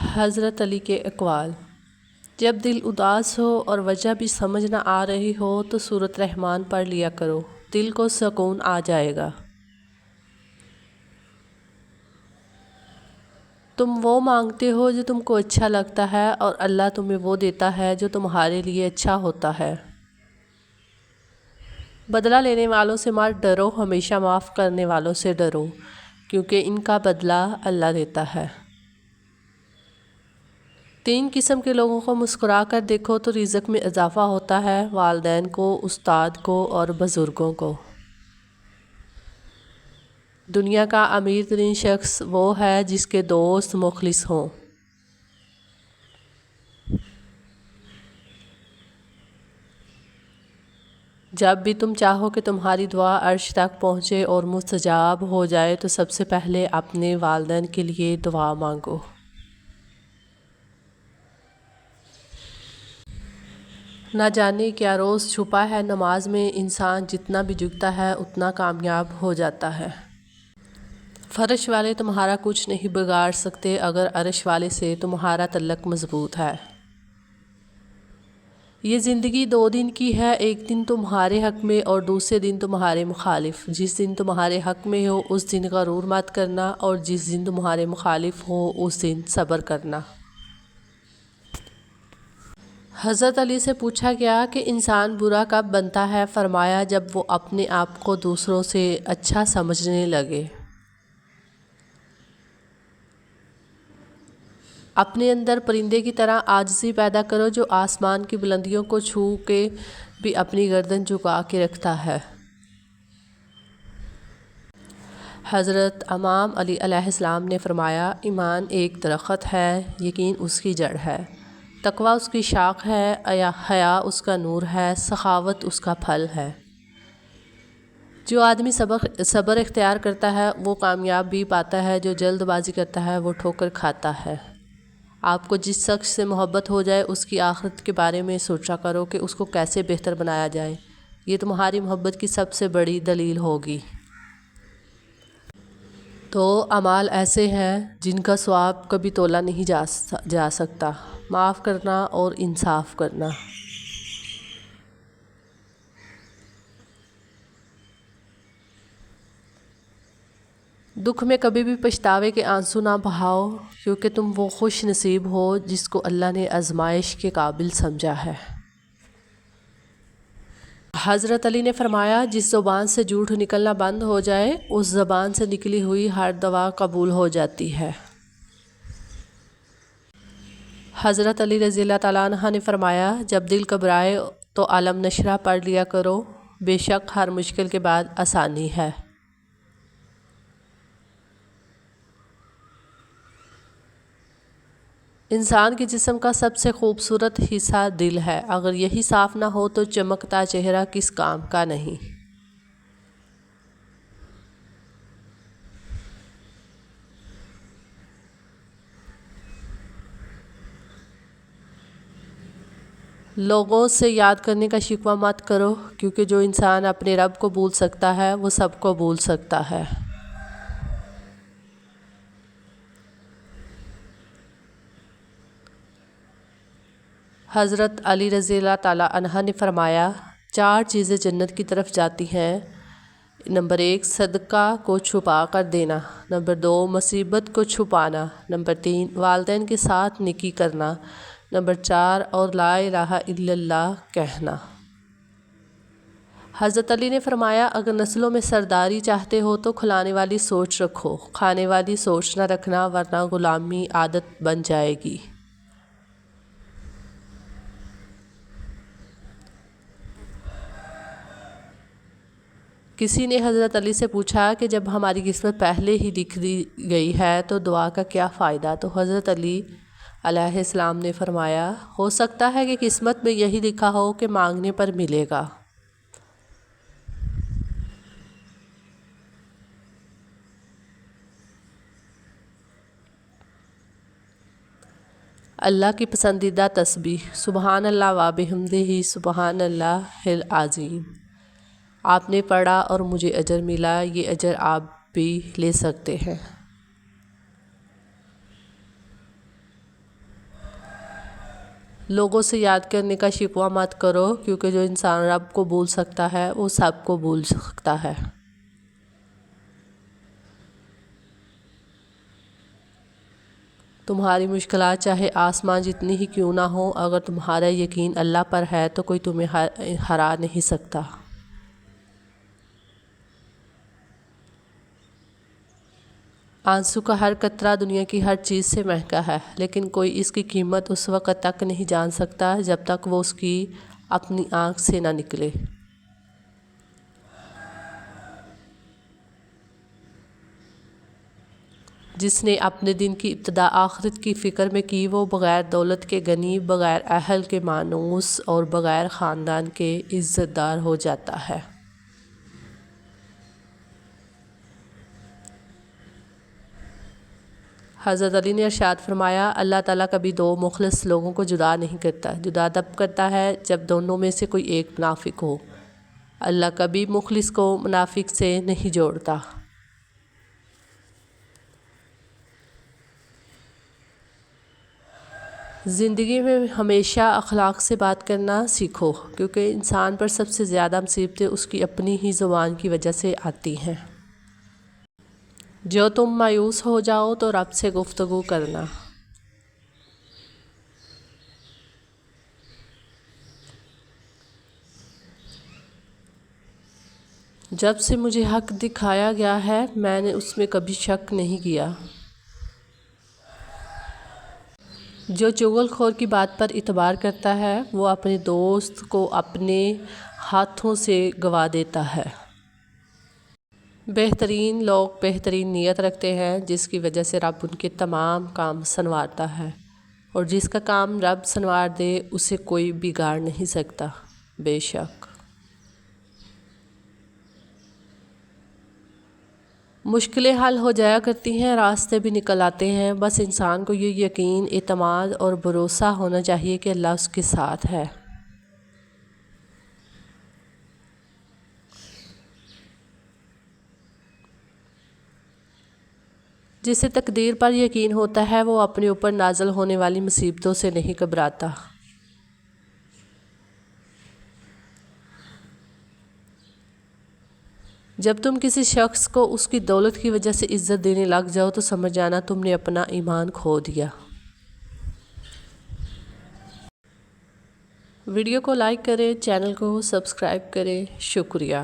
حضرت علی کے اقوال۔ جب دل اداس ہو اور وجہ بھی سمجھ نہ آ رہی ہو تو سورۃ رحمان پڑھ لیا کرو، دل کو سکون آ جائے گا۔ تم وہ مانگتے ہو جو تم کو اچھا لگتا ہے اور اللہ تمہیں وہ دیتا ہے جو تمہارے لیے اچھا ہوتا ہے۔ بدلہ لینے والوں سے مت ڈرو، ہمیشہ معاف کرنے والوں سے ڈرو، کیونکہ ان کا بدلہ اللہ دیتا ہے۔ 3 قسم کے لوگوں کو مسکرا کر دیکھو تو رزق میں اضافہ ہوتا ہے: والدین کو، استاد کو اور بزرگوں کو۔ دنیا کا امیر ترین شخص وہ ہے جس کے دوست مخلص ہوں۔ جب بھی تم چاہو کہ تمہاری دعا عرش تک پہنچے اور مستجاب ہو جائے تو سب سے پہلے اپنے والدین کے لیے دعا مانگو۔ نہ جانے کیا روز چھپا ہے نماز میں، انسان جتنا بھی جھکتا ہے اتنا کامیاب ہو جاتا ہے۔ فرش والے تمہارا کچھ نہیں بگاڑ سکتے اگر عرش والے سے تمہارا تعلق مضبوط ہے۔ یہ زندگی 2 دن کی ہے، ایک دن تمہارے حق میں اور دوسرے دن تمہارے مخالف۔ جس دن تمہارے حق میں ہو اس دن غرور مت کرنا اور جس دن تمہارے مخالف ہو اس دن صبر کرنا۔ حضرت علی سے پوچھا گیا کہ انسان برا کب بنتا ہے؟ فرمایا جب وہ اپنے آپ کو دوسروں سے اچھا سمجھنے لگے۔ اپنے اندر پرندے کی طرح عاجزی پیدا کرو جو آسمان کی بلندیوں کو چھو کے بھی اپنی گردن جھکا کے رکھتا ہے۔ حضرت امام علی علیہ السلام نے فرمایا ایمان ایک درخت ہے، یقین اس کی جڑ ہے، تقویٰ اس کی شاخ ہے، حیا اس کا نور ہے، سخاوت اس کا پھل ہے۔ جو آدمی صبر اختیار کرتا ہے وہ کامیاب بھی پاتا ہے، جو جلد بازی کرتا ہے وہ ٹھوکر کھاتا ہے۔ آپ کو جس شخص سے محبت ہو جائے اس کی آخرت کے بارے میں سوچا کرو کہ اس کو کیسے بہتر بنایا جائے، یہ تمہاری محبت کی سب سے بڑی دلیل ہوگی۔ تو اعمال ایسے ہیں جن کا ثواب کبھی تولا نہیں جا سکتا: معاف کرنا اور انصاف کرنا۔ دکھ میں کبھی بھی پچھتاوے کے آنسو نہ بہاؤ، کیونکہ تم وہ خوش نصیب ہو جس کو اللہ نے آزمائش کے قابل سمجھا ہے۔ حضرت علی نے فرمایا جس زبان سے جھوٹ نکلنا بند ہو جائے اس زبان سے نکلی ہوئی ہر دعا قبول ہو جاتی ہے۔ حضرت علی رضی اللہ تعالیٰ عنہ نے فرمایا جب دل گھبرائے تو علم نشرہ پڑھ لیا کرو، بے شک ہر مشکل کے بعد آسانی ہے۔ انسان کے جسم کا سب سے خوبصورت حصہ دل ہے، اگر یہی صاف نہ ہو تو چمکتا چہرہ کس کام کا نہیں۔ لوگوں سے یاد کرنے کا شکوہ مت کرو، کیونکہ جو انسان اپنے رب کو بھول سکتا ہے وہ سب کو بھول سکتا ہے۔ حضرت علی رضی اللہ تعالیٰ عنہ نے فرمایا 4 چیزیں جنت کی طرف جاتی ہیں: نمبر 1 صدقہ کو چھپا کر دینا، نمبر 2 مصیبت کو چھپانا، نمبر 3 والدین کے ساتھ نیکی کرنا، نمبر 4 اور لا الہ الا اللہ کہنا۔ حضرت علی نے فرمایا اگر نسلوں میں سرداری چاہتے ہو تو کھلانے والی سوچ رکھو، کھانے والی سوچ نہ رکھنا ورنہ غلامی عادت بن جائے گی۔ کسی نے حضرت علی سے پوچھا کہ جب ہماری قسمت پہلے ہی لکھ دی گئی ہے تو دعا کا کیا فائدہ؟ تو حضرت علی علیہ السلام نے فرمایا ہو سکتا ہے کہ قسمت میں یہی لکھا ہو کہ مانگنے پر ملے گا۔ اللہ کی پسندیدہ تسبیح: سبحان اللہ و بحمدہ سبحان اللہ العظیم۔ آپ نے پڑھا اور مجھے اجر ملا، یہ اجر آپ بھی لے سکتے ہیں۔ لوگوں سے یاد کرنے کا شکوہ مت کرو، کیونکہ جو انسان رب کو بھول سکتا ہے وہ سب کو بھول سکتا ہے۔ تمہاری مشکلات چاہے آسمان جتنی ہی کیوں نہ ہو، اگر تمہارا یقین اللہ پر ہے تو کوئی تمہیں ہرا نہیں سکتا۔ آنسو کا ہر قطرہ دنیا کی ہر چیز سے مہنگا ہے، لیکن کوئی اس کی قیمت اس وقت تک نہیں جان سکتا جب تک وہ اس کی اپنی آنکھ سے نہ نکلے۔ جس نے اپنے دن کی ابتدا آخرت کی فکر میں کی، وہ بغیر دولت کے غنی، بغیر اہل کے مانوس اور بغیر خاندان کے عزت دار ہو جاتا ہے۔ حضرت علی نے ارشاد فرمایا، اللہ تعالیٰ کبھی دو مخلص لوگوں کو جدا نہیں کرتا، جدا تب کرتا ہے جب دونوں میں سے کوئی ایک منافق ہو۔ اللہ کبھی مخلص کو منافق سے نہیں جوڑتا۔ زندگی میں ہمیشہ اخلاق سے بات کرنا سیکھو، کیونکہ انسان پر سب سے زیادہ مصیبتیں اس کی اپنی ہی زبان کی وجہ سے آتی ہیں۔ جو تم مایوس ہو جاؤ تو رب سے گفتگو کرنا۔ جب سے مجھے حق دکھایا گیا ہے میں نے اس میں کبھی شک نہیں کیا۔ جو چغل خور کی بات پر اعتبار کرتا ہے وہ اپنے دوست کو اپنے ہاتھوں سے گوا دیتا ہے۔ بہترین لوگ بہترین نیت رکھتے ہیں، جس کی وجہ سے رب ان کے تمام کام سنوارتا ہے، اور جس کا کام رب سنوار دے اسے کوئی بگاڑ نہیں سکتا۔ بے شک مشکلیں حل ہو جایا کرتی ہیں، راستے بھی نکل آتے ہیں، بس انسان کو یہ یقین، اعتماد اور بھروسہ ہونا چاہیے کہ اللہ اس کے ساتھ ہے۔ جسے تقدیر پر یقین ہوتا ہے وہ اپنے اوپر نازل ہونے والی مصیبتوں سے نہیں گھبراتا۔ جب تم کسی شخص کو اس کی دولت کی وجہ سے عزت دینے لگ جاؤ تو سمجھ جانا تم نے اپنا ایمان کھو دیا۔ ویڈیو کو لائک کریں، چینل کو سبسکرائب کریں۔ شکریہ۔